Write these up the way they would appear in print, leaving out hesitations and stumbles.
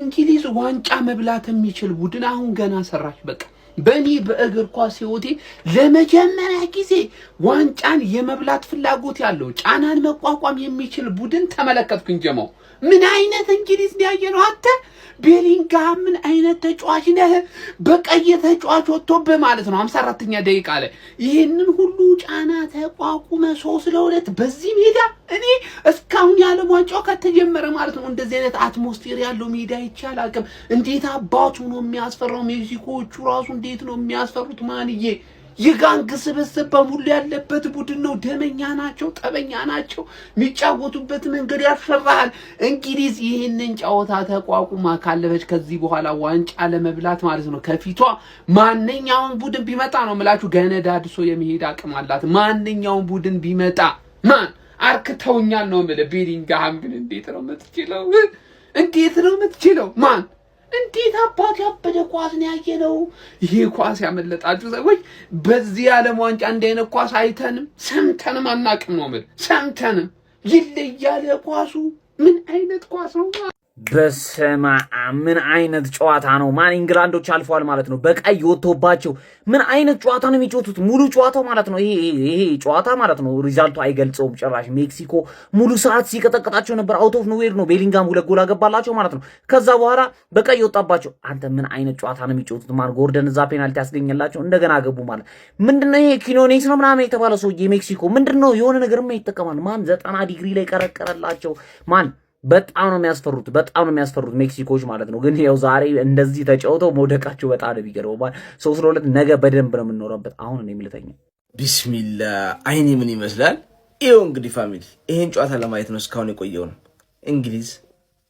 እንግሊዝ ዋንጫ መብላት የሚችል ቡድን አሁን ገና ሰራች። በቃ በእኔ በእግር ኳስ ህይወቴ ለመጀመሪያ ጊዜ ዋንጫን የመብላት ፍላጎት ያለው ጫናን መቋቋም የሚችል ቡድን ተመለከትኩኝ። ጀማው ምን አይነት እንግሊዝ ያየነው አንተ ቤሊንግሃም ምን አይነት ተጫዋች ነህ? በቀይ ተጫዋች ወጥቶብህ ማለት ነው 54ኛ ደቂቃ ላይ ይሄንን ሁሉ ጫና ተቋቁመ 3-2 በዚህ ሜዳ እኔ እስካሁን ያለም ዋንጫው ከተጀመረ ማለት ነው እንደዚህ አይነት አትሞስፌር ያለው ሜዳ ይቻላል አቅም እንዴት አባቱ ነው የሚያስፈራው። ሜክሲኮቹ ራሱ እንዴት ነው የሚያስፈሩት ማንዬ የጋንግ ስብስብ በሙሉ ያለበት ቡድን ነው። ደመኛ ናቸው፣ ጠበኛ ናቸው። የሚጫወቱበት መንገድ ያስፈራል። እንግሊዝ ይሄንን ጨዋታ ተቋቁማ ካለበች ከዚህ በኋላ ዋንጫ ለመብላት ማለት ነው ከፊቷ ማንኛውም ቡድን ቢመጣ ነው የምላችሁ ገነዳድሶ የሚሄድ አቅም አላት። ማንኛውም ቡድን ቢመጣ ማን አርክተውኛል ነው የምልህ። ቤሊንግሃም ግን እንዴት ነው የምትችለው? እንዴት ነው የምትችለው? ማን እንዴት አባት ያበደ ኳስ ነው ያየነው። ይሄ ኳስ ያመለጣችሁ ሰዎች በዚህ ዓለም ዋንጫ እንደነ ኳስ አይተንም ሰምተንም አናቅም ነው ማለት ሰምተንም ይለያል ኳሱ። ምን አይነት ኳስ ነው? በስመ አብ ምን አይነት ጨዋታ ነው? ማን ኢንግላንዶች አልፈዋል ማለት ነው በቀይ ወጥቶባቸው። ምን አይነት ጨዋታ ነው የሚጫወቱት? ሙሉ ጨዋታው ማለት ነው ይሄ ጨዋታ ማለት ነው ሪዛልቱ አይገልጸውም ጭራሽ። ሜክሲኮ ሙሉ ሰዓት ሲቀጠቅጣቸው ነበር። አውት ኦፍ ኖዌር ነው ቤሊንግሃም 2 ጎል አገባላቸው ማለት ነው። ከዛ በኋላ በቀይ ወጣባቸው። አንተ ምን አይነት ጨዋታ ነው የሚጫወቱት? ማን ጎርደን እዛ ፔናልቲ ያስገኘላቸው እንደገና ገቡ ማለት ምንድነው? ይሄ ኪኖኔስ ነው ምናምን የተባለ ሰውዬ ሜክሲኮ ምንድነው የሆነ ነገርማ ይጠቀማል። ማን 90 ዲግሪ ላይ ቀረቀረላቸው ማን በጣም ነው የሚያስፈሩት ሜክሲኮች ማለት ነው። ግን ያው ዛሬ እንደዚህ ተጫውተው መውደቃቸው በጣም ነው የሚገርመው። ማለት 3-2 ነገ በደንብ ነው የምንኖርበት። አሁን እኔ ምልተኛ ቢስሚላ አይኔ ምን ይመስላል? ይኸው እንግዲህ ፋሚሊ ይሄን ጨዋታ ለማየት ነው እስካሁን የቆየው ነው። እንግሊዝ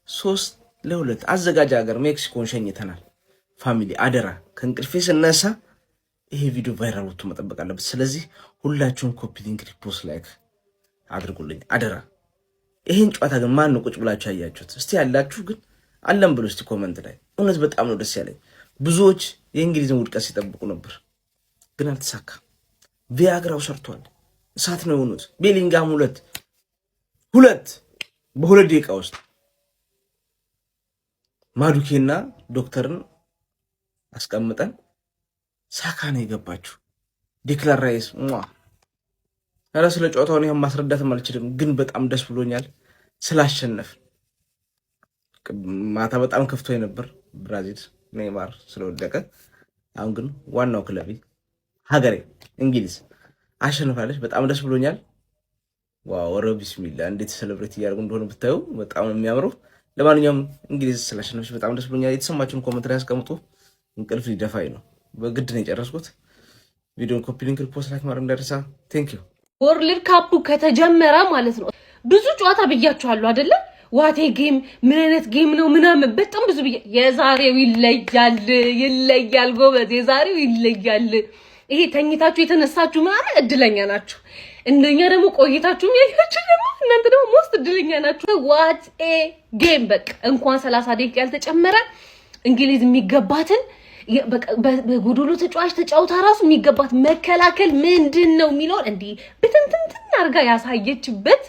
3-2 አዘጋጅ ሀገር ሜክሲኮን ሸኝተናል። ፋሚሊ አደራ ከእንቅልፌ ስነሳ ይሄ ቪዲዮ ቫይራል ወጥቶ መጠበቅ አለበት። ስለዚህ ሁላችሁም ኮፒ ሊንክ፣ ሪፖስት፣ ላይክ አድርጉልኝ አደራ። ይሄን ጨዋታ ግን ማን ነው ቁጭ ብላችሁ ያያችሁት? እስቲ ያላችሁ ግን አለም ብሎ እስቲ ኮሜንት ላይ። እውነት በጣም ነው ደስ ያለኝ። ብዙዎች የእንግሊዝን ውድቀት ሲጠብቁ ነበር፣ ግን አልተሳካም። ቪያግራው ሰርቷል። እሳት ነው የሆኑት። ቤሊንግሃም 2 በ2 ደቂቃ ውስጥ ማዱኬና ዶክተርን አስቀምጠን ሳካ ነው የገባችሁ። ዲክላን ራይስ አረ ስለ ጨዋታው ነው ማስረዳትም አልችልም፣ ግን በጣም ደስ ብሎኛል ስላሸነፍ። ማታ በጣም ከፍቶኝ ነበር ብራዚል ኔይማር ስለወደቀ። አሁን ግን ዋናው ክለብ ሀገሬ እንግሊዝ አሸንፋለች። በጣም ደስ ብሎኛል። ዋው ኧረ ቢስሚላህ እንዴት ሴሌብሬት እያደረጉ እንደሆነ ብታዩ በጣም ነው የሚያምረው። ለማንኛውም እንግሊዝ ስላሸነፈች በጣም ደስ ብሎኛል። የተሰማችሁን ኮሜንት ላይ አስቀምጡ። እንቅልፍ ሊደፋኝ ነው፣ በግድ ነው የጨረስኩት። ቪዲዮን ኮፒ ሊንክ፣ ሪፖስት፣ ላይክ ማድረግ እንዳይረሳ። ቴንክ ዩ። ወርልድ ካፑ ከተጀመረ ማለት ነው ብዙ ጨዋታ ብያችኋለሁ አይደለ? ዋቴ ጌም ምን አይነት ጌም ነው ምናምን በጣም ብዙ የዛሬው ይለያል ጎበዝ፣ የዛሬው ይለያል። ይሄ ተኝታችሁ የተነሳችሁ ምናምን እድለኛ ናችሁ። እንደኛ ደግሞ ቆይታችሁ ያያችሁ ደግሞ እናንተ ደግሞ ሞስት እድለኛ ናችሁ። ዋት ጌም በቃ እንኳን 30 ደቂቃ ያልተጨመረ እንግሊዝ የሚገባትን በጎዶሎ ተጫዋች ተጫውታ ራሱ የሚገባት መከላከል ምንድነው የሚለው እንዴ በትንትንትን አርጋ ያሳየችበት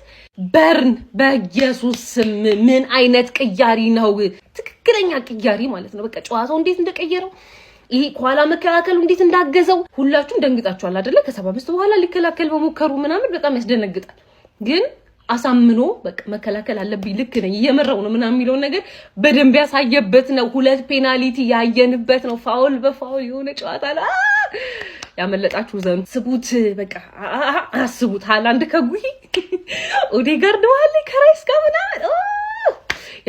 በርን በኢየሱስ ስም ምን አይነት ቅያሪ ነው? ትክክለኛ ቅያሪ ማለት ነው። በቃ ጨዋታው እንዴት እንደቀየረው ይሄ ኳላ መከላከሉ እንዴት እንዳገዘው ሁላችሁም ደንግጣችኋል አይደለ? ከ75 በኋላ ሊከላከል በሞከሩ ምናምን በጣም ያስደነግጣል። ግን አሳምኖ በቃ መከላከል አለብኝ ልክ ነኝ እየመራው ነው ምናምን የሚለው ነገር በደንብ ያሳየበት ነው። 2 ፔናልቲ ያየንበት ነው። ፋውል በፋውል የሆነ ጨዋታ ላይ ያመለጣችሁ ዘንድ ስቡት። በቃ አስቡት። ሃላንድ ከጉይ ኦዴጋርድ ማለት ከራይስ ጋር ምናምን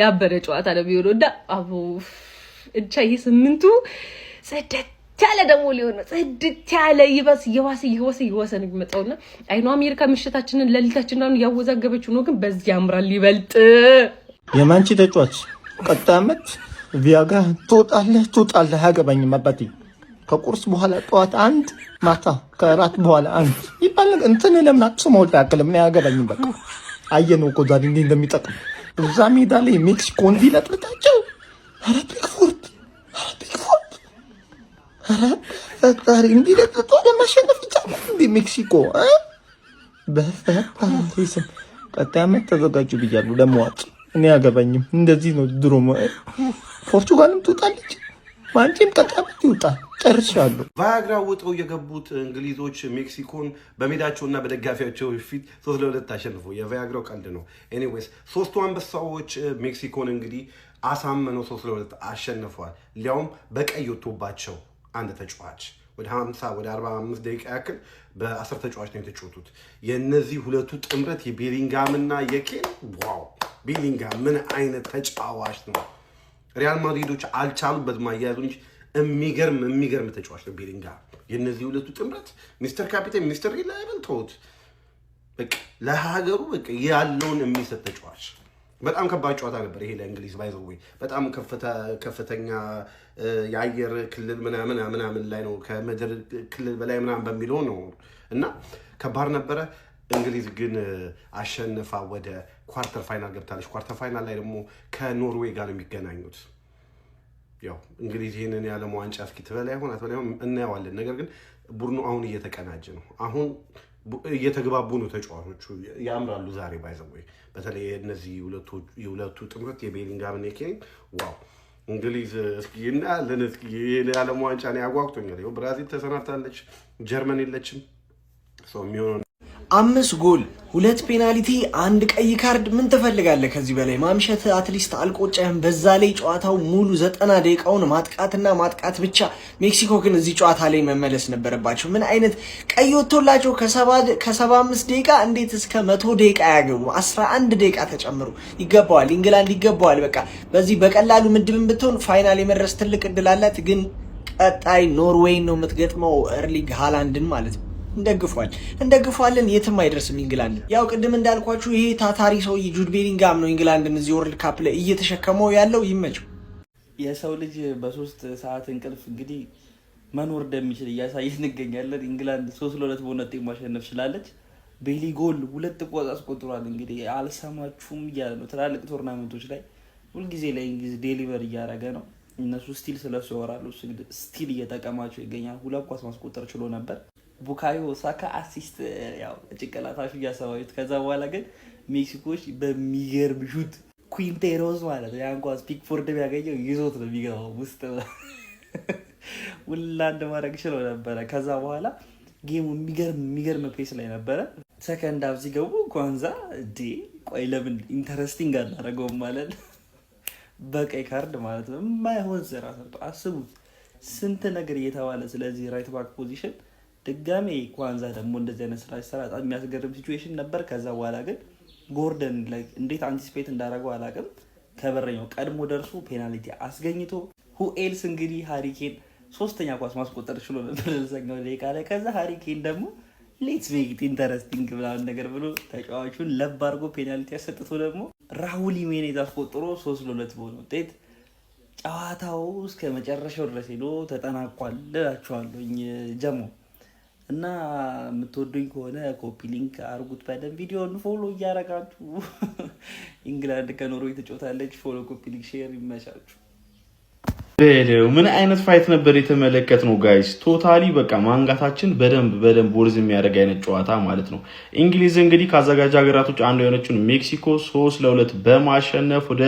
ያበረ ጨዋታ ነው የሚሆነው። አቦ እቻ ይስምንቱ ጽደት ያለ ደግሞ ሊሆን ነው። ጽድት ያለ ይባስ ይዋስ ነው የሚመጣውና አይኑ አሜሪካ ምሽታችንን ለሊታችንን ያወዛገበችው ነው። ግን በዚህ ያምራል ይበልጥ። የማንቺ ተጫዋች ቀጣመት ቪያጋ ትወጣለህ አያገባኝም አባቴ። ከቁርስ በኋላ ጠዋት 1 ማታ ከራት በኋላ 1 ይባላል። እንትን ለምን አጥሶ ያከለም ነው አያገባኝም። በቃ አየነው እኮ ዛሬ እንዴ እንደሚጠቅም እዛ ሜዳ ላይ ሜክሲኮ እንዲለጥልጣቸው ኧረ ፒክፎርድ ፈጣሪ እንዲለጥልጦ ለማሸነፍ ይቻላል እንዴ ሜክሲኮ በፈጣሪ ስም። ቀጣይ ዓመት ተዘጋጁ ብያለሁ ለመዋጭ። እኔ አያገባኝም። እንደዚህ ነው ድሮ ፖርቹጋልም ትውጣለች፣ ማንቺም ቀጣበት ይውጣ። ጨርሻለሁ። ቫያግራ ውጠው የገቡት እንግሊዞች ሜክሲኮን በሜዳቸውና በደጋፊያቸው ፊት 3-2 አሸንፎ የቫያግራው ቀልድ ነው። ኤኒዌይስ ሶስቱ አንበሳዎች ሜክሲኮን እንግዲህ አሳመነው 3-2 አሸንፈዋል። ሊያውም በቀይ ወጥቶባቸው አንድ ተጫዋች ወደ 50 ወደ 45 ደቂቃ ያክል በ10 ተጫዋች ነው የተጫወቱት። የነዚህ ሁለቱ ጥምረት የቤሊንጋም እና የኬን ዋው! ቤሊንጋም ምን አይነት ተጫዋች ነው! ሪያል ማድሪዶች አልቻሉበት ማያያዙ እንጂ የሚገርም ተጫዋች ነው ቤሊንጋም። የነዚህ ሁለቱ ጥምረት ሚስተር ካፒቴን ሚስተር ሪላየብል ተውት። በቃ ለሀገሩ በቃ ያለውን የሚሰጥ ተጫዋች። በጣም ከባድ ጨዋታ ነበር ይሄ ለእንግሊዝ ባይዘው በጣም ከፍተኛ የአየር ክልል ምናምን ላይ ነው ከምድር ክልል በላይ ምናምን በሚለው ነው እና ከባድ ነበረ። እንግሊዝ ግን አሸንፋ ወደ ኳርተር ፋይናል ገብታለች። ኳርተር ፋይናል ላይ ደግሞ ከኖርዌይ ጋር ነው የሚገናኙት። ያው እንግሊዝ ይሄንን የዓለም ዋንጫ እስኪ ትበላ ይሆን እናየዋለን። ነገር ግን ቡድኑ አሁን እየተቀናጀ ነው። አሁን እየተግባቡ ነው ተጫዋቾቹ፣ ያምራሉ ዛሬ ባይዘው በተለይ እነዚህ የሁለቱ ጥምረት የቤሊንጋም እና የኬን ዋው! እንግሊዝ እስኪ እናያለን። እስኪ የዓለም ዋንጫ ነው ያጓጉቶኛል። ይኸው ብራዚል ተሰናብታለች፣ ጀርመን የለችም። ሰው የሚሆነው 5 ጎል 2 ፔናልቲ 1 ቀይ ካርድ ምን ትፈልጋለህ ከዚህ በላይ? ማምሸት አትሊስት አልቆጨህም? በዛ ላይ ጨዋታው ሙሉ 90 ደቂቃውን ማጥቃትና ማጥቃት ብቻ። ሜክሲኮ ግን እዚህ ጨዋታ ላይ መመለስ ነበረባቸው። ምን አይነት ቀይ ወጥቶላቸው ከ75 ደቂቃ እንዴት እስከ 100 ደቂቃ ያገቡ? 11 ደቂቃ ተጨምሩ። ይገባዋል፣ ኢንግላንድ ይገባዋል። በቃ በዚህ በቀላሉ ምድብን ብትሆን ፋይናል የመድረስ ትልቅ እድል አላት። ግን ቀጣይ ኖርዌይን ነው የምትገጥመው፣ ኤርሊንግ ሃላንድን ማለት ነው። እንደግፏለን። የትም አይደርስም ኢንግላንድ። ያው ቅድም እንዳልኳችሁ ይሄ ታታሪ ሰው ጁድ ቤሊንጋም ነው ኢንግላንድን እዚህ ወርልድ ካፕ ላይ እየተሸከመው ያለው። ይመቸው። የሰው ልጅ በ3 ሰዓት እንቅልፍ እንግዲህ መኖር እንደሚችል እያሳየን እንገኛለን። ኢንግላንድ 3-2 በሆነ ውጤት ማሸነፍ ችላለች። ቤሊ ጎል 2 ጎል አስቆጥሯል። እንግዲህ አልሰማችሁም እያለ ነው። ትላልቅ ቶርናመንቶች ላይ ሁልጊዜ ለእንግሊዝ ዴሊቨር እያደረገ ነው። እነሱ ስቲል ስለሱ ያወራሉ፣ ስቲል እየጠቀማቸው ይገኛል። 2 ኳስ ማስቆጠር ችሎ ነበር። ቡካዮ ሳካ አሲስት ያው ጭንቅላታችሁ እያሰባዩት። ከዛ በኋላ ግን ሜክሲኮች በሚገርም ሹት ኩንቴሮስ ማለት ነው ያን ኳስ ፒክፎርድ ቢያገኘው ይዞት ነው የሚገባው ውስጥ ውላንድ ማድረግ ችለው ነበረ። ከዛ በኋላ ጌሙ የሚገርም ፔስ ላይ ነበረ። ሰከንድ ሀፍ ሲገቡ ኳንዛ ቆይ ለምን ኢንተረስቲንግ አናደርገውም ማለት በቀይ ካርድ ማለት ነው የማይሆን ስራ ሰርቶ አስቡት። ስንት ነገር እየተባለ ስለዚህ ራይት ባክ ፖዚሽን ድጋሜ ኳንዛ ደግሞ እንደዚህ አይነት ስራ ሲሰራ በጣም የሚያስገርም ሲቹዌሽን ነበር። ከዛ በኋላ ግን ጎርደን እንዴት አንቲስፔት እንዳደረገው አላውቅም፣ ከበረኛው ቀድሞ ደርሶ ፔናልቲ አስገኝቶ ሁኤልስ እንግዲህ ሃሪኬን 3ኛ ኳስ ማስቆጠር ችሎ ነበር ለዛኛው ደቂቃ ላይ። ከዛ ሃሪኬን ደግሞ ሌትስ ሜክ ኢት ኢንተረስቲንግ ብላውን ነገር ብሎ ተጫዋቹን ለብ አድርጎ ፔናልቲ ያሰጥቶ ደግሞ ራሁል ሂሜኔዝ አስቆጥሮ 3-2 በሆነ ውጤት ጨዋታው እስከ መጨረሻው ድረስ ሄዶ ተጠናቋል እላችኋለሁኝ ጀሞ እና የምትወዱኝ ከሆነ ኮፒ ሊንክ አርጉት። በደንብ ቪዲዮን ፎሎ እያረጋችሁ ኢንግላንድ ከኖርዌይ ተጫውታለች። ፎሎ፣ ኮፒ ሊንክ፣ ሼር ይመቻችሁ። ምን አይነት ፋይት ነበር የተመለከትነው ጋይስ? ቶታሊ በቃ ማንጋታችን በደንብ ወርዝ የሚያደርግ አይነት ጨዋታ ማለት ነው። እንግሊዝ እንግዲህ ካዘጋጅ ሀገራቶች አንዱ የሆነችውን ሜክሲኮ 3-2 በማሸነፍ ወደ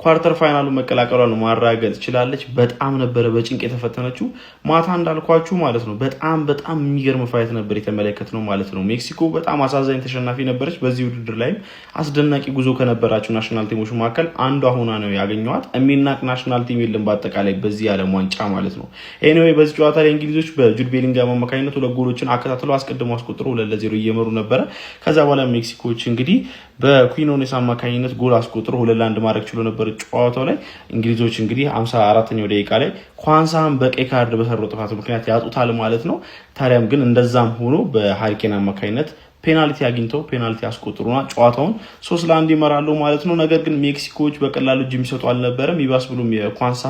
ኳርተር ፋይናሉ መቀላቀሏን ማረጋገጥ ችላለች። በጣም ነበረ በጭንቅ የተፈተነችው ማታ እንዳልኳችሁ ማለት ነው። በጣም የሚገርም ፋይት ነበር የተመለከትነው ማለት ነው። ሜክሲኮ በጣም አሳዛኝ ተሸናፊ ነበረች። በዚህ ውድድር ላይም አስደናቂ ጉዞ ከነበራቸው ናሽናል ቲሞች መካከል አንዷ ሆና ነው ያገኘዋት። የሚናቅ ናሽናል ቲም የለም በአጠቃላይ በዚህ ዓለም ዋንጫ ማለት ነው። ኤኒዌይ በዚህ ጨዋታ ላይ እንግሊዞች በጁድ ቤሊንጋም አማካኝነት 2 ጎሎችን አከታትለው አስቀድመው አስቆጥሮ 2-0 እየመሩ ነበረ። ከዛ በኋላ ሜክሲኮች እንግዲህ በኩዊኖኔስ አማካኝነት ጎል አስቆጥሮ 2-1 ማድረግ ችሎ ነበር። ጨዋታው ላይ እንግሊዞች እንግዲህ 54ኛው ደቂቃ ላይ ኳንሳን በቀይ ካርድ በሰራው ጥፋት ምክንያት ያጡታል ማለት ነው። ታዲያም ግን እንደዛም ሆኖ በሃሪኬን አማካኝነት ፔናልቲ አግኝተው ፔናልቲ አስቆጥሩና ጨዋታውን 3-1 ይመራሉ ማለት ነው። ነገር ግን ሜክሲኮዎች በቀላሉ እጅ የሚሰጡ አልነበረም። ይባስ ብሎም የኳንሳ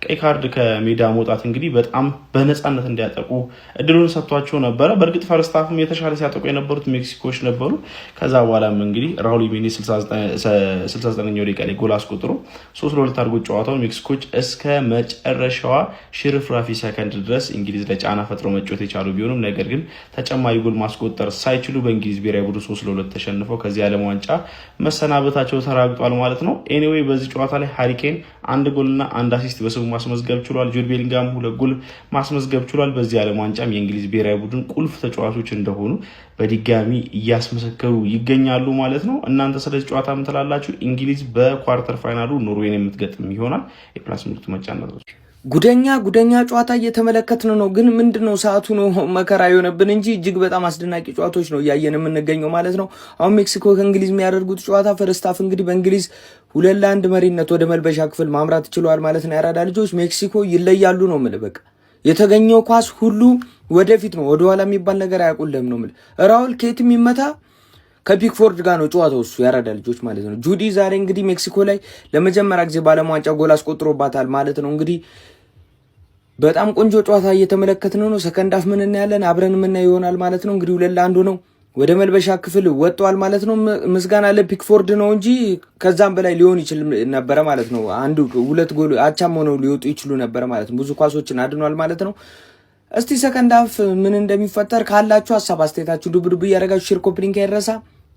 ቀይ ካርድ ከሜዳ መውጣት እንግዲህ በጣም በነፃነት እንዲያጠቁ እድሉን ሰጥቷቸው ነበረ። በእርግጥ ፈርስት ሃፍም የተሻለ ሲያጠቁ የነበሩት ሜክሲኮዎች ነበሩ። ከዛ በኋላም እንግዲህ ራሁል ሂሜኔዝ 69ኛው ደቂቃ ላይ ጎል አስቆጥሮ 3-2 አድርጎ ጨዋታውን ሜክሲኮዎች እስከ መጨረሻዋ ሽርፍራፊ ሰከንድ ድረስ እንግሊዝ ላይ ጫና ፈጥረው መጫወት የቻሉ ቢሆንም ነገር ግን ተጨማሪ ጎል ማስቆጠር ሳይችሉ በእንግሊዝ ብሔራዊ ቡድን 3-2 ተሸንፈው ከዚህ ዓለም ዋንጫ መሰናበታቸው ተራግጧል ማለት ነው። ኤኒዌይ በዚህ ጨዋታ ላይ ሃሪ ኬን 1 ጎልና 1 አሲስት በስሙ ማስመዝገብ ችሏል። ጁድ ቤሊንጋም 2 ጎል ማስመዝገብ ችሏል። በዚህ ዓለም ዋንጫም የእንግሊዝ ብሔራዊ ቡድን ቁልፍ ተጫዋቾች እንደሆኑ በድጋሚ እያስመሰከሩ ይገኛሉ ማለት ነው። እናንተ ስለዚህ ጨዋታ ምን ትላላችሁ? እንግሊዝ በኳርተር ፋይናሉ ኖርዌይን የምትገጥም ይሆናል። የፕላስ ምልክቱ መጫናቶች ጉደኛ ጨዋታ እየተመለከትን ነው። ግን ምንድነው ሰዓቱ ነው መከራ የሆነብን እንጂ እጅግ በጣም አስደናቂ ጨዋታዎች ነው እያየን የምንገኘው ማለት ነው። አሁን ሜክሲኮ ከእንግሊዝ የሚያደርጉት ጨዋታ ፈርስት ሃፍ እንግዲህ በእንግሊዝ 2-1 መሪነት ወደ መልበሻ ክፍል ማምራት ችሏል ማለት ነው። ያራዳ ልጆች ሜክሲኮ ይለያሉ ነው የምልህ። በቃ የተገኘው ኳስ ሁሉ ወደፊት ነው፣ ወደኋላ የሚባል ነገር አያውቁልህም ነው የምልህ። ራውል ኬትም ይመታ ከፒክፎርድ ጋር ነው ጨዋታው እሱ ያራዳ ልጆች ማለት ነው። ጁዲ ዛሬ እንግዲህ ሜክሲኮ ላይ ለመጀመሪያ ጊዜ በዓለም ዋንጫ ጎል አስቆጥሮባታል ማለት ነው። እንግዲህ በጣም ቆንጆ ጨዋታ እየተመለከትን ነው። ሰከንድ ሃፍ ምን እናያለን አብረን የምናየው ይሆናል ማለት ነው። እንግዲህ 2-1 ነው ወደ መልበሻ ክፍል ወጥቷል ማለት ነው። ምስጋና ለፒክፎርድ ነው እንጂ ከዛም በላይ ሊሆን ይችል ነበር ማለት ነው። 1-2 ጎል አቻም ሆነው ሊወጡ ይችሉ ነበር ማለት ነው። ብዙ ኳሶችን አድኗል ማለት ነው። እስቲ ሰከንድ ሃፍ ምን እንደሚፈጠር ካላችሁ ሐሳብ አስተያየታችሁ ዱብ እያደረጋችሁ ሼር ኮፒ ሊንክ አይረሳ።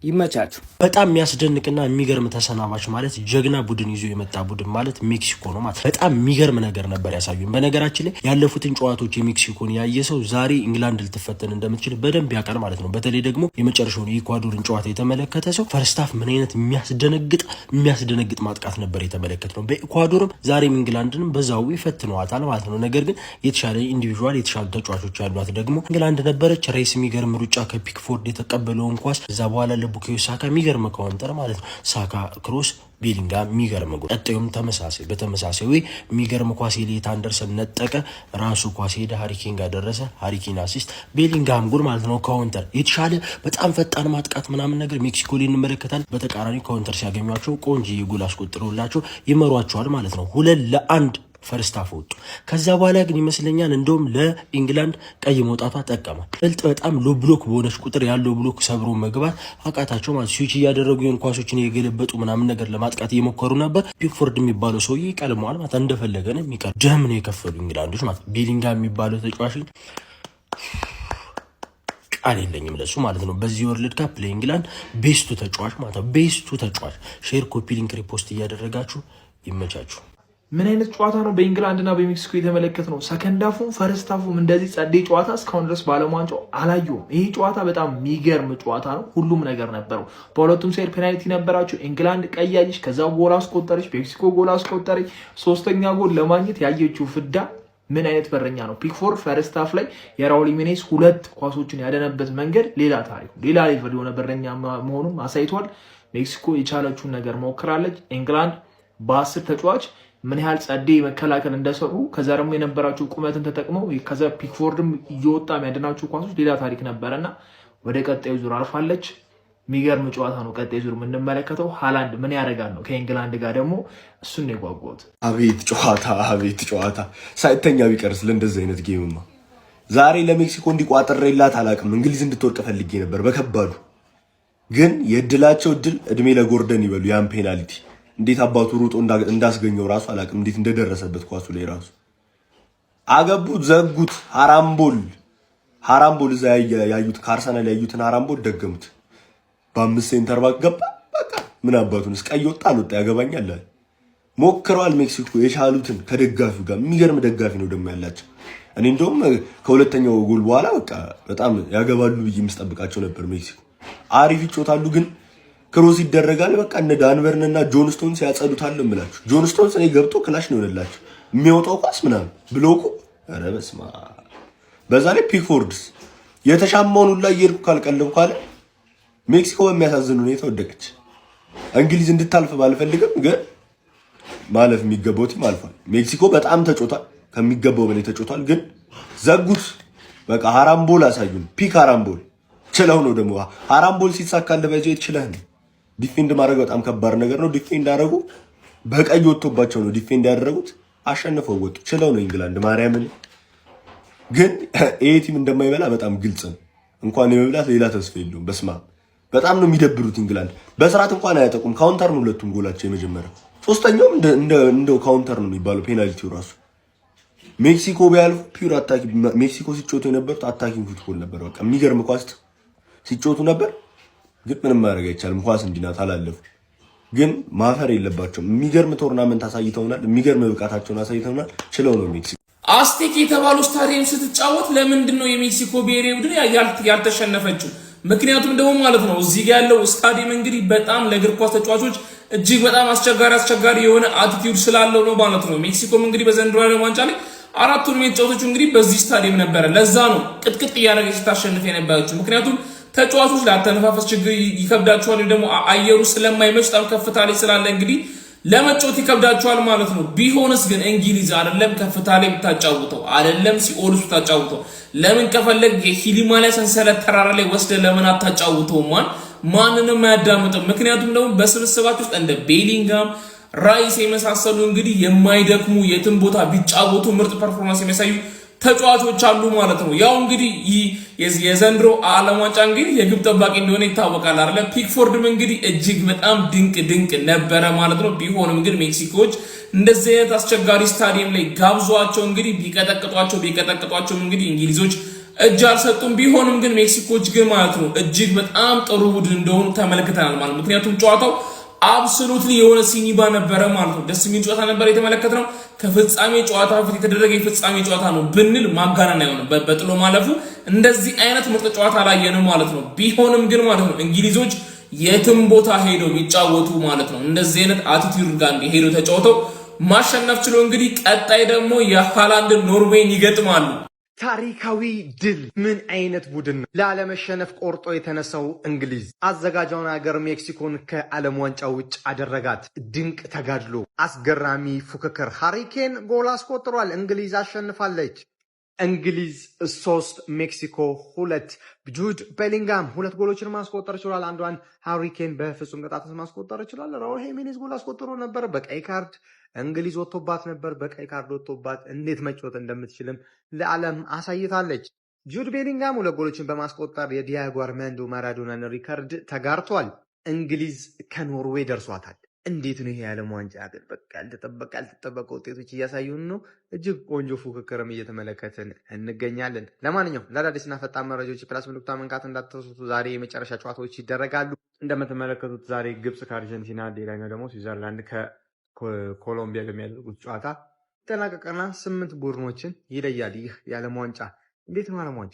ይመቻችሁ። በጣም የሚያስደንቅና የሚገርም ተሰናባች ማለት ጀግና ቡድን ይዞ የመጣ ቡድን ማለት ሜክሲኮ ነው ማለት በጣም የሚገርም ነገር ነበር ያሳዩን። በነገራችን ላይ ያለፉትን ጨዋታዎች የሜክሲኮን ያየ ሰው ዛሬ ኢንግላንድ ልትፈተን እንደምትችል በደንብ ያውቃል ማለት ነው። በተለይ ደግሞ የመጨረሻውን የኢኳዶርን ጨዋታ የተመለከተ ሰው ፈርስት ሃፍ ምን አይነት የሚያስደነግጥ ማጥቃት ነበር የተመለከትነው። በኢኳዶርም ዛሬም ኢንግላንድንም በዛው ይፈትነዋታል ማለት ነው። ነገር ግን የተሻለ ኢንዲቪጁዋል የተሻሉ ተጫዋቾች ያሏት ደግሞ ኢንግላንድ ነበረች። ሬስ የሚገርም ሩጫ ከፒክፎርድ የተቀበለውን ኳስ እዛ በኋላ ቡካዮ ሳካ የሚገርም ካውንተር ማለት ነው። ሳካ ክሮስ ቤሊንጋም የሚገርም ጎል። ቀጣዩም በተመሳሳይ የሚገርም ኳስ ኤሊየት አንደርሰን ነጠቀ። ራሱ ኳስ ሄደ ሃሪኬን ጋር ደረሰ። ሃሪኬን አሲስት ቤሊንጋም ጎል ማለት ነው። ካውንተር የተሻለ በጣም ፈጣን ማጥቃት ምናምን ነገር ሜክሲኮ ላይ እንመለከታለን። በተቃራኒ ካውንተር ሲያገኟቸው ቆንጆ የጎል አስቆጥረውላቸው ይመሯቸዋል ማለት ነው። 2-1 ፈርስት ሃፍ ወጡ። ከዛ በኋላ ግን ይመስለኛል እንደውም ለኢንግላንድ ቀይ መውጣቷ ጠቀማል። ጥልጥ በጣም ሎ ብሎክ በሆነች ቁጥር ያለው ብሎክ ሰብሮ መግባት አቃታቸው ማለት ስዊች እያደረጉ የሆኑ ኳሶችን የገለበጡ ምናምን ነገር ለማጥቃት እየሞከሩ ነበር። ፒክፎርድ የሚባለው ሰውዬ ይቀልመዋል ማለት እንደፈለገ ነው የሚቀር ደም ነው የከፈሉ ኢንግላንዶች ማለት ቤሊንጋ የሚባለው ተጫዋች ቃል የለኝም ለሱ ማለት ነው። በዚህ ወርልድ ካፕ ለኢንግላንድ ቤስቱ ተጫዋች ማለት ነው። ቤስቱ ተጫዋች ሼር ኮፒ ሊንክ ሪፖስት እያደረጋችሁ ይመቻችሁ። ምን አይነት ጨዋታ ነው በኢንግላንድና በሜክሲኮ የተመለከት ነው። ሰከንድ ሃፉም ፈርስት ሃፉም እንደዚህ ጸዴ ጨዋታ እስካሁን ድረስ በዓለም ዋንጫው አላየሁም። ይሄ ጨዋታ በጣም የሚገርም ጨዋታ ነው። ሁሉም ነገር ነበረው። በሁለቱም ሳይድ ፔናልቲ ነበራቸው። ኢንግላንድ ቀያየች፣ ከዛ ጎል አስቆጠረች፣ ሜክሲኮ ጎል አስቆጠረች። ሶስተኛ ጎል ለማግኘት ያየችው ፍዳ ምን አይነት በረኛ ነው። ፒክፎርድ ፈርስት ሃፍ ላይ የራውል ሂሜኔዝ 2 ኳሶችን ያደነበት መንገድ ሌላ ታሪክ ሌላ ሌቭል የሆነ በረኛ መሆኑን አሳይቷል። ሜክሲኮ የቻለችውን ነገር ሞክራለች። ኢንግላንድ በ10 ተጫዋች ምን ያህል ጸዴ መከላከል እንደሰሩ ከዛ ደግሞ የነበራቸው ቁመትን ተጠቅመው ከዛ ፒክፎርድም እየወጣ የሚያድናቸው ኳሶች ሌላ ታሪክ ነበረና ወደ ቀጣዩ ዙር አልፋለች። የሚገርም ጨዋታ ነው ቀጣይ ዙር የምንመለከተው። ሃላንድ ምን ያደርጋል ነው ከኢንግላንድ ጋር ደግሞ እሱን ነው የጓጓሁት። አቤት ጨዋታ ሳይተኛ ቢቀርስ ለእንደዚህ አይነት ጌምማ ዛሬ ለሜክሲኮ እንዲቋጥሬላት አላውቅም። እንግሊዝ እንድትወርቅ ፈልጌ ነበር በከባዱ ግን የእድላቸው እድል እድሜ ለጎርደን ይበሉ። ያን ፔናልቲ እንዴት አባቱ ሩጦ እንዳስገኘው ራሱ አላውቅም። እንዴት እንደደረሰበት ኳሱ ላይ ራሱ አገቡት፣ ዘጉት። ሃራምቦል እዛ ያዩት ከአርሰናል ያዩትን ሃራምቦል ደገሙት። በ5 ሴንተር ባክ ገባ። በቃ ምን አባቱንስ ቀይ ወጣ አልወጣ ያገባኛል አለ። ሞክረዋል ሜክሲኮ የቻሉትን ከደጋፊው ጋር። የሚገርም ደጋፊ ነው ደግሞ ያላቸው። እኔ እንደውም ከሁለተኛው ጎል በኋላ በቃ በጣም ያገባሉ ብዬ የምጠብቃቸው ነበር። ሜክሲኮ አሪፍ ይጮታሉ ግን ክሮስ ይደረጋል። በቃ እነ ዳንቨርን እና ጆን ስቶንስ ያጸዱታል እምላችሁ። ጆን ስቶንስ እኔ ገብቶ ክላሽ ነው የሆነላቸው የሚወጣው ኳስ ምናምን ብሎኩ። ኧረ በስመ አብ። በዛ ላይ ፒክፎርድስ የተሻማውን ሁላ እየሄድኩ ካልቀለብኩ አለ። ሜክሲኮ በሚያሳዝን ሁኔታ ወደቀች። እንግሊዝ እንድታልፍ ባልፈልግም ግን ማለፍ የሚገባው ቲም አልፏል። ሜክሲኮ በጣም ተጮቷል፣ ከሚገባው በላይ ተጮቷል። ግን ዘጉት። በቃ ሃራምቦል አሳዩን። ፒክ ሃራምቦል ችለው ነው ደግሞ ሃራምቦል ሲሳካል በጀ ይችላል። ዲፌንድ ማድረግ በጣም ከባድ ነገር ነው። ዲፌንድ አደረጉ። በቀይ ወጥቶባቸው ነው ዲፌንድ ያደረጉት። አሸንፈው ወጡ። ችለው ነው ኢንግላንድ ማርያምን። ግን ይሄ ቲም እንደማይበላ በጣም ግልጽ ነው። እንኳን የመብላት ሌላ ተስፋ የለውም። በስማ በጣም ነው የሚደብሩት። ኢንግላንድ በስርዓት እንኳን አያጠቁም። ካውንተር ነው ሁለቱም ጎላቸው የመጀመሪያው። ሶስተኛውም እንደው ካውንተር ነው የሚባለው ፔናልቲው ራሱ። ሜክሲኮ ቢያልፉ ፒውር አታኪ ሜክሲኮ ሲጮቱ የነበሩት አታኪንግ ፉትቦል ነበር። በቃ የሚገርም ኳስ ሲጮቱ ነበር። ግን ምንም ማድረግ አይቻልም። ኳስ እንዲናት አላለፉ። ግን ማፈር የለባቸውም። የሚገርም ቶርናመንት አሳይተውናል። የሚገርም ብቃታቸውን አሳይተውናል። ችለው ነው ሜክሲኮ አስቴክ የተባለው ስታዲየም ስትጫወት ለምንድን ነው የሜክሲኮ ብሔራዊ ቡድን ያልተሸነፈችው? ምክንያቱም ደግሞ ማለት ነው እዚህ ጋር ያለው ስታዲየም እንግዲህ በጣም ለእግር ኳስ ተጫዋቾች እጅግ በጣም አስቸጋሪ የሆነ አቲቲዩድ ስላለው ነው ማለት ነው። ሜክሲኮም እንግዲህ በዘንድሮ ዓለም ዋንጫ ላይ አራቱን የተጫወተችው እንግዲህ በዚህ ስታዲየም ነበረ። ለዛ ነው ቅጥቅጥ እያደረገች ስታሸንፍ የነበረችው። ምክንያቱም ተጫዋቾች ለአተነፋፈስ ችግር ይከብዳቸዋል፣ ወይ ደግሞ አየሩ ስለማይመች በጣም ከፍታ ላይ ስላለ እንግዲህ ለመጫወት ይከብዳቸዋል ማለት ነው። ቢሆንስ ግን እንግሊዝ አይደለም ከፍታ ላይ ብታጫውተው አይደለም ሲኦል ውስጥ ብታጫውተው ለምን ከፈለግ የሂሊማሊያ ሰንሰለት ተራራ ላይ ወስደ ለምን አታጫውተው? ማንንም አያዳምጥም። ምክንያቱም ደግሞ በስብስባቸው ውስጥ እንደ ቤሊንጋም ራይስ የመሳሰሉ እንግዲህ የማይደክሙ የትም ቦታ ቢጫወቱ ምርጥ ፐርፎርማንስ የሚያሳዩ ተጫዋቾች አሉ ማለት ነው። ያው እንግዲህ የዘንድሮ ዓለም ዋንጫ እንግዲህ የግብ ጠባቂ እንደሆነ ይታወቃል አይደለ? ፒክፎርድም እንግዲህ እጅግ በጣም ድንቅ ነበረ ማለት ነው። ቢሆንም ግን ሜክሲኮዎች እንደዚህ አይነት አስቸጋሪ ስታዲየም ላይ ጋብዟቸው እንግዲህ ቢቀጠቅጧቸው እንግዲህ እንግሊዞች እጅ አልሰጡም። ቢሆንም ግን ሜክሲኮዎች ግን ማለት ነው እጅግ በጣም ጥሩ ቡድን እንደሆኑ ተመልክተናል ማለት ምክንያቱም ጨዋታው አብሶሉትሊ የሆነ ሲኒባ ነበረ ማለት ነው። ደስ የሚል ጨዋታ ነበር የተመለከትነው። ከፍጻሜ ጨዋታ በፊት የተደረገ የፍጻሜ ጨዋታ ነው ብንል ማጋነን አይሆንም። በጥሎ ማለፉ እንደዚህ አይነት ምርጥ ጨዋታ አላየንም ማለት ነው። ቢሆንም ግን ማለት ነው እንግሊዞች የትም ቦታ ሄደው ቢጫወቱ ማለት ነው እንደዚህ አይነት አቲቲዩድ ጋር ሄደው ተጫውተው ማሸነፍ ችሎ እንግዲህ ቀጣይ ደግሞ የሃላንድን ኖርዌይን ይገጥማሉ። ታሪካዊ ድል! ምን አይነት ቡድን ነው! ላለመሸነፍ ቆርጦ የተነሳው እንግሊዝ አዘጋጇን ሀገር ሜክሲኮን ከዓለም ዋንጫ ውጭ አደረጋት። ድንቅ ተጋድሎ፣ አስገራሚ ፉክክር። ሃሪኬን ጎል አስቆጥሯል። እንግሊዝ አሸንፋለች። እንግሊዝ 3 ሜክሲኮ 2። ጁድ ቤሊንጋም 2 ጎሎችን ማስቆጠር ችሏል። አንዷን ሃሪኬን በፍጹም ቅጣት ማስቆጠር ችሏል። ራውል ሄሜኔዝ ጎል አስቆጥሮ ነበር። በቀይ ካርድ እንግሊዝ ወጥቶባት ነበር። በቀይ ካርድ ወጥቶባት እንዴት መጫወት እንደምትችልም ለዓለም አሳይታለች። ጁድ ቤሊንጋም 2 ጎሎችን በማስቆጠር የዲያጎ አርማንዶ ማራዶናን ሪከርድ ተጋርቷል። እንግሊዝ ከኖርዌይ ደርሷታል። እንዴት ነው ይሄ የዓለም ዋንጫ? ግን በቃ ያልተጠበቀ ውጤቶች እያሳዩን ነው። እጅግ ቆንጆ ፉክክርም እየተመለከትን እንገኛለን። ለማንኛውም ለአዳዲስና ፈጣን መረጃዎች ፕላስ ምልክቱን መንካት እንዳትረሱ። ዛሬ የመጨረሻ ጨዋታዎች ይደረጋሉ። እንደምትመለከቱት ዛሬ ግብጽ ከአርጀንቲና፣ ሌላኛው ደግሞ ስዊዘርላንድ ከኮሎምቢያ በሚያደርጉት ጨዋታ ይጠናቀቅና 8 ቡድኖችን ይለያል። ይህ የዓለም ዋንጫ እንዴት ነው ዓለም ዋንጫ?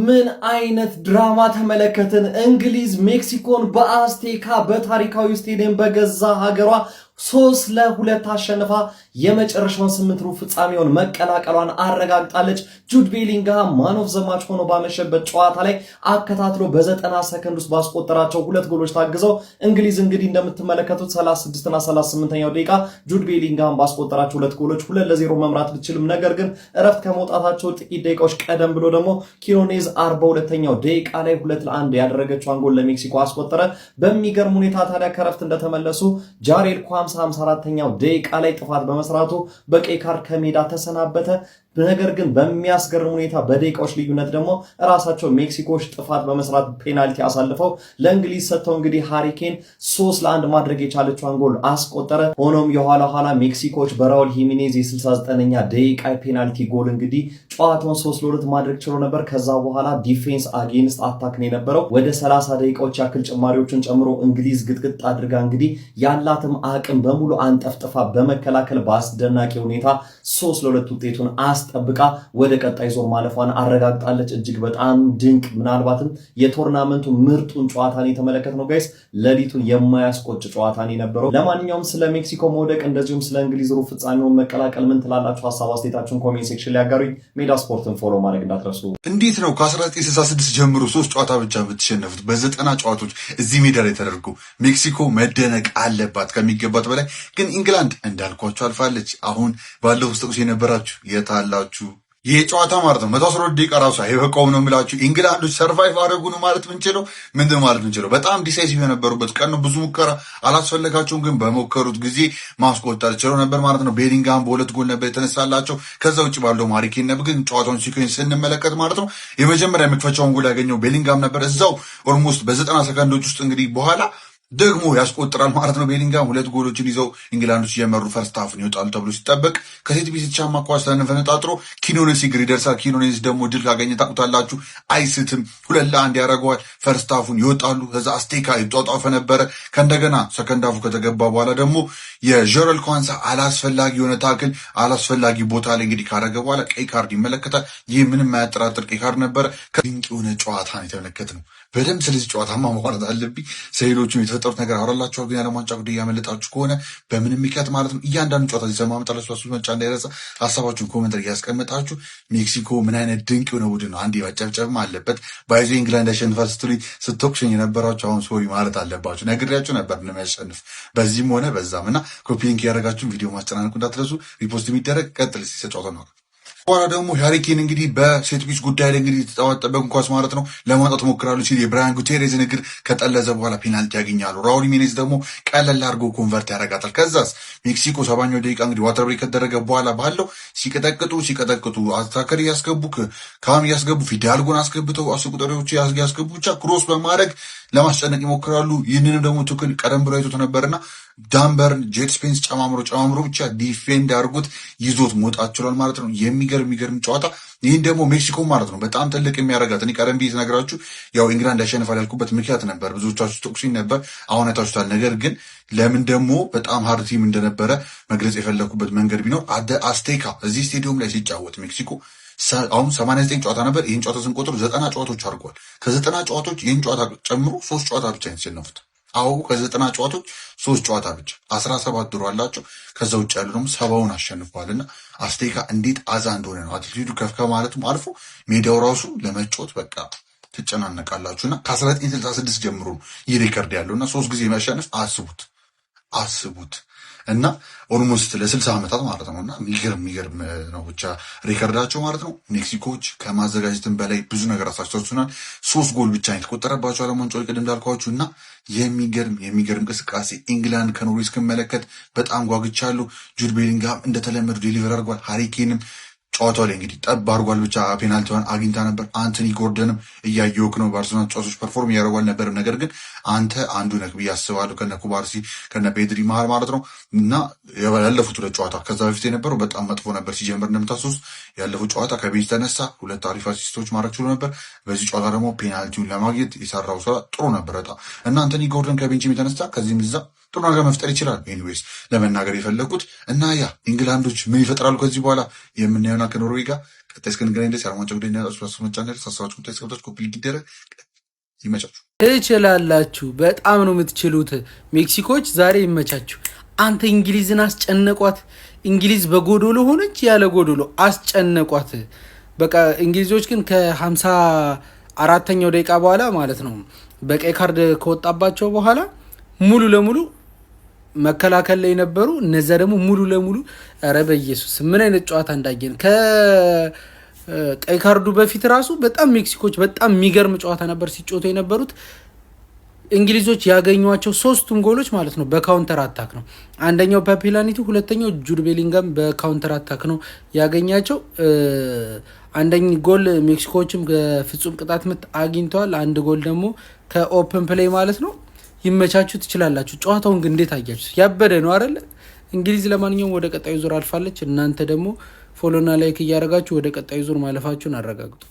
ምን አይነት ድራማ ተመለከትን! እንግሊዝ ሜክሲኮን በአስቴካ በታሪካዊ ስቴዲየም በገዛ ሀገሯ 3-2 አሸንፋ የመጨረሻውን 8 ሩብ ፍጻሜውን መቀላቀሏን አረጋግጣለች። ጁድ ቤሊንግሃም ማን ኦፍ ዘ ማች ሆኖ ባመሸበት ጨዋታ ላይ አከታትሎ በ90 ሰከንድ ውስጥ ባስቆጠራቸው 2 ጎሎች ታግዘው እንግሊዝ እንግዲህ እንደምትመለከቱት 36 እና 38ኛው ደቂቃ ጁድ ቤሊንግሃም ባስቆጠራቸው 2 ጎሎች 2-0 መምራት ብትችልም ነገር ግን እረፍት ከመውጣታቸው ጥቂት ደቂቃዎች ቀደም ብሎ ደግሞ ኪሮኔዝ 42ኛው ደቂቃ ላይ 2-1 ያደረገችውን ጎል ለሜክሲኮ አስቆጠረ። በሚገርም ሁኔታ ታዲያ ከእረፍት እንደተመለሱ ጃሬል 54ኛው ደቂቃ ላይ ጥፋት በመስራቱ በቀይ ካርድ ከሜዳ ተሰናበተ። ነገር ግን በሚያስገርም ሁኔታ በደቂቃዎች ልዩነት ደግሞ ራሳቸው ሜክሲኮች ጥፋት በመስራት ፔናልቲ አሳልፈው ለእንግሊዝ ሰጥተው እንግዲህ ሃሪኬን 3-1 ማድረግ የቻለችውን ጎል አስቆጠረ። ሆኖም የኋላ ሜክሲኮች በራውል ሂሜኔዝ የ69ኛ ደቂቃ ፔናልቲ ጎል እንግዲህ ጨዋታውን 3-2 ማድረግ ችሎ ነበር። ከዛ በኋላ ዲፌንስ አጌንስት አታክ ነው የነበረው። ወደ 30 ደቂቃዎች ያክል ጭማሪዎችን ጨምሮ እንግሊዝ ግጥግጥ አድርጋ እንግዲህ ያላትም አቅም በሙሉ አንጠፍጥፋ በመከላከል በአስደናቂ ሁኔታ 3-2 ውጤቱን ጠብቃ ወደ ቀጣይ ዞር ማለፏን አረጋግጣለች። እጅግ በጣም ድንቅ ምናልባትም የቶርናመንቱ ምርጡን ጨዋታን የተመለከትነው ጋይስ፣ ሌሊቱን የማያስቆጭ ጨዋታን የነበረው። ለማንኛውም ስለ ሜክሲኮ መውደቅ እንደዚሁም ስለ እንግሊዝ ሩብ ፍጻሜውን መቀላቀል ምን ትላላችሁ? ሀሳብ አስተያየታችሁን ኮሜንት ሴክሽን ላይ ያጋሩኝ። ሜዳ ስፖርትን ፎሎ ማድረግ እንዳትረሱ። እንዴት ነው ከ1966 ጀምሮ 3 ጨዋታ ብቻ ብትሸነፉት በ90 ጨዋታዎች እዚህ ሜዳ ላይ ተደርጎ ሜክሲኮ መደነቅ አለባት ከሚገባት በላይ። ግን ኢንግላንድ እንዳልኳችሁ አልፋለች። አሁን ባለው ውስጥ የነበራችሁ የታላችሁ ይሄ ጨዋታ ማለት ነው 112 ደቂቃ ራሱ አይበቃውም ነው የምላችሁ። ኢንግላንዶች ሰርቫይቭ አደረጉ ነው ማለት ምንችለው። ምንድን ማለት ምንችለው? በጣም ዲሳይሲቭ የነበሩበት ቀን ነው። ብዙ ሙከራ አላስፈለጋቸውም፣ ግን በሞከሩት ጊዜ ማስቆጠር ችለው ነበር ማለት ነው። ቤሊንግሃም በ2 ጎል ነበር የተነሳላቸው። ከዛ ውጭ ባለው ሃሪኬን ነበር። ግን ጨዋታውን ሲኮንስ ስንመለከት ማለት ነው የመጀመሪያ የመክፈቻውን ጎል ያገኘው ቤሊንግሃም ነበር። እዛው ኦልሞስት በ90 ሰከንዶች ውስጥ እንግዲህ በኋላ ደግሞ ያስቆጥራል ማለት ነው። ቤሊንጋም 2 ጎሎችን ይዘው ኢንግላንዶች እየመሩ ፈርስት ሃፍን ይወጣሉ ተብሎ ሲጠበቅ ከሴት ፒስ የተሻማ ኳስ ተነፈነጣጥሮ ኪኖኔስ እግር ይደርሳል። ኪኖኔስ ደግሞ ድል ካገኘ ታውቁታላችሁ፣ አይስትም 2-1 ያደርገዋል። ፈርስት ሃፉን ይወጣሉ። ከዛ አስቴካ ይጧጧፈ ነበረ። ከእንደገና ሰከንድ ሃፉ ከተገባ በኋላ ደግሞ የጀረል ኳንሳ አላስፈላጊ የሆነ ታክል አላስፈላጊ ቦታ ላይ እንግዲህ ካረገ በኋላ ቀይ ካርድ ይመለከታል። ይህ ምንም የማያጠራጥር ቀይ ካርድ ነበረ። ድንቅ የሆነ ጨዋታ ነው የተመለከትነው። በደንብ ስለዚህ ጨዋታማ ማውራት አለብኝ። ሰይሎቹም የተፈጠሩት ነገር አወራላችኋል። ግን የዓለም ዋንጫ ጉዳይ ያመለጣችሁ ከሆነ በምንም ምክንያት ማለት ነው እያንዳንዱ ጨዋታ ሲሰማ መጣላችሁ ሱ መጫ እንዳይረሳ ሀሳባችሁን ኮመንት እያስቀመጣችሁ ሜክሲኮ ምን አይነት ድንቅ የሆነ ቡድን ነው፣ አንዴ ማጨብጨብም አለበት። ባይዞ ኢንግላንድ ያሸንፋል ስትሉኝ ስትወቅሽኝ የነበራችሁ አሁን ሶሪ ማለት አለባችሁ። ነግሬያችሁ ነበር እንደሚያሸንፍ በዚህም ሆነ በዛም እና ኮፒ ሊንክ ያደረጋችሁ ቪዲዮ ማስጨናነቁ እንዳትረሱ። ሪፖስት የሚደረግ ቀጥል ሲሰጫውተ ነው። በኋላ ደግሞ ሃሪኬን እንግዲህ በሴት ፒስ ጉዳይ ላይ እንግዲህ የተጠዋጠበን ኳስ ማለት ነው ለማውጣት ሞክራሉ ሲል የብራያን ጉቴሬዝ እግር ከጠለዘ በኋላ ፔናልቲ ያገኛሉ። ራውል ሜኔዝ ደግሞ ቀለል አድርጎ ኮንቨርት ያደርጋታል። ከዛስ ሜክሲኮ 70ኛው ደቂቃ እንግዲህ ዋተር ብሬክ ከተደረገ በኋላ ባለው ሲቀጠቅጡ አታከር እያስገቡ ካም እያስገቡ ፊዳልጎን አስገብተው አስቁጠሪዎች ያስገቡ ብቻ ክሮስ በማድረግ ለማስጨነቅ ይሞክራሉ። ይህንንም ደግሞ ትክክል ቀደም ብሎ አይቶት ነበርና ዳንበርን ጄት ስፔንስ ጨማምሮ ብቻ ዲፌንድ አድርጎት ይዞት መውጣት ችሏል ማለት ነው። የሚገርም ጨዋታ። ይህን ደግሞ ሜክሲኮ ማለት ነው በጣም ትልቅ የሚያደርጋት እኔ ቀደም ብዬ ተነግራችሁ ያው ኢንግላንድ ያሸንፋል ያልኩበት ምክንያት ነበር። ብዙዎቻችሁ ተቁሲኝ ነበር፣ አሁን አይታችሁታል። ነገር ግን ለምን ደግሞ በጣም ሃርድ ቲም እንደነበረ መግለጽ የፈለኩበት መንገድ ቢኖር አስቴካ እዚህ ስቴዲየም ላይ ሲጫወት ሜክሲኮ አሁን 89 ጨዋታ ነበር። ይህን ጨዋታ ስንቆጥር 90 ጨዋታዎች አድርጓል። ከ90 ጨዋታዎች ይህን ጨዋታ ጨምሮ 3 ጨዋታ ብቻ የተሸነፉት። አዎ ከ90 ጨዋታዎች 3 ጨዋታ ብቻ 17 ድሮ አላቸው። ከዛ ውጭ ያሉ ደግሞ 70ውን አሸንፈዋልና አስቴካ እንዴት አዛ እንደሆነ ነው። አቲቲዩዱ ከፍ ከማለቱም አልፎ ሜዳው ራሱ ለመጫወት በቃ ትጨናነቃላችሁና ከ1966 ጀምሮ ነው ይህ ሪከርድ ያለውና 3 ጊዜ የሚያሸንፍ አስቡት እና ኦልሞስት ለ60 ዓመታት ማለት ነውና የሚገርም ነው ብቻ ሪከርዳቸው ማለት ነው። ሜክሲኮች ከማዘጋጀትም በላይ ብዙ ነገር አሳክተውናል። 3 ጎል ብቻ የተቆጠረባቸው ዓለም ዋንጫው ቅድም እንዳልኳችሁ እና የሚገርም እንቅስቃሴ ኢንግላንድ ከኖርዌይ እስክመለከት በጣም ጓግቻለሁ። ጁድ ቤሊንግሃም እንደተለመዱ ዴሊቨር አድርጓል። ሃሪኬንም ጨዋታው ላይ እንግዲህ ጠብ አድርጓል። ብቻ ፔናልቲዋን አግኝታ ነበር። አንቶኒ ጎርደንም እያየወክ ነው በአርሰናል ጨዋታዎች ፐርፎርም እያደረጉ አልነበረም። ነገር ግን አንተ አንዱ ነህ ብዬ አስባለሁ ከነ ኩባርሲ ከነ ፔድሪ መሀል ማለት ነው እና ያለፉት 2 ጨዋታ ከዛ በፊት የነበረው በጣም መጥፎ ነበር። ሲጀምር እንደምታስታውሱት ያለፉት ጨዋታ ከቤንች ተነሳ 2 አሪፍ አሲስቶች ማድረግ ችሎ ነበር። በዚህ ጨዋታ ደግሞ ፔናልቲውን ለማግኘት የሰራው ስራ ጥሩ ነበር በጣም እና አንቶኒ ጎርደን ከቤንች የተነሳ ከዚህም እዛ ጥሩ ነገር መፍጠር ይችላል። ኤኒዌይስ ለመናገር የፈለኩት እና ያ ኢንግላንዶች ምን ይፈጥራሉ ከዚህ በኋላ የምናየውና ከኖርዌይ ጋር ቀጣይ እስክንገናኝ ድረስ የዓለም ዋንጫ ጉዳይ እንዳያጣችሁ ሳሳባችሁ ጉዳይ እስከብታችሁ ኮፒ ሊንክ ይደረግ። ይመቻችሁ። ትችላላችሁ። በጣም ነው የምትችሉት። ሜክሲኮች ዛሬ ይመቻችሁ። አንተ እንግሊዝን አስጨነቋት። እንግሊዝ በጎዶሎ ሆነች፣ ያለ ጎዶሎ አስጨነቋት። በቃ እንግሊዞች ግን ከ54ኛው ደቂቃ በኋላ ማለት ነው በቀይ ካርድ ከወጣባቸው በኋላ ሙሉ ለሙሉ መከላከል ላይ ነበሩ። እነዛ ደግሞ ሙሉ ለሙሉ ኧረ በኢየሱስ ምን አይነት ጨዋታ እንዳየን። ከቀይ ካርዱ በፊት ራሱ በጣም ሜክሲኮች በጣም የሚገርም ጨዋታ ነበር ሲጫወቱ የነበሩት። እንግሊዞች ያገኟቸው 3ቱም ጎሎች ማለት ነው በካውንተር አታክ ነው። አንደኛው በፔናልቲ፣ ሁለተኛው ጁድ ቤሊንጋም በካውንተር አታክ ነው ያገኛቸው። አንደኛው ጎል ሜክሲኮዎችም ከፍጹም ቅጣት ምት አግኝተዋል። አንድ ጎል ደግሞ ከኦፕን ፕሌይ ማለት ነው። ይመቻችሁ፣ ትችላላችሁ። ጨዋታውን ግን እንዴት አያችሁ? ያበደ ነው አይደለ? እንግሊዝ ለማንኛውም ወደ ቀጣዩ ዙር አልፋለች። እናንተ ደግሞ ፎሎና ላይክ እያደረጋችሁ ወደ ቀጣዩ ዙር ማለፋችሁን አረጋግጡ።